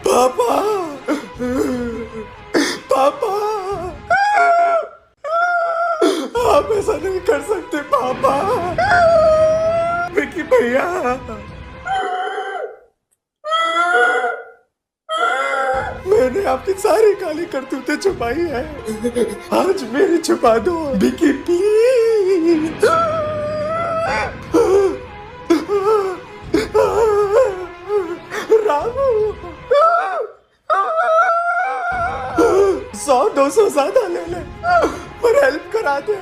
पापा, पापा, आप ऐसा नहीं कर सकते पापा। विकी भैया, मैंने आपकी सारी काली करतूतें छुपाई है, आज मेरी छुपा दो विकी प्लीज। रामू, 100-200 ज्यादा ले ले पर हेल्प करा दे।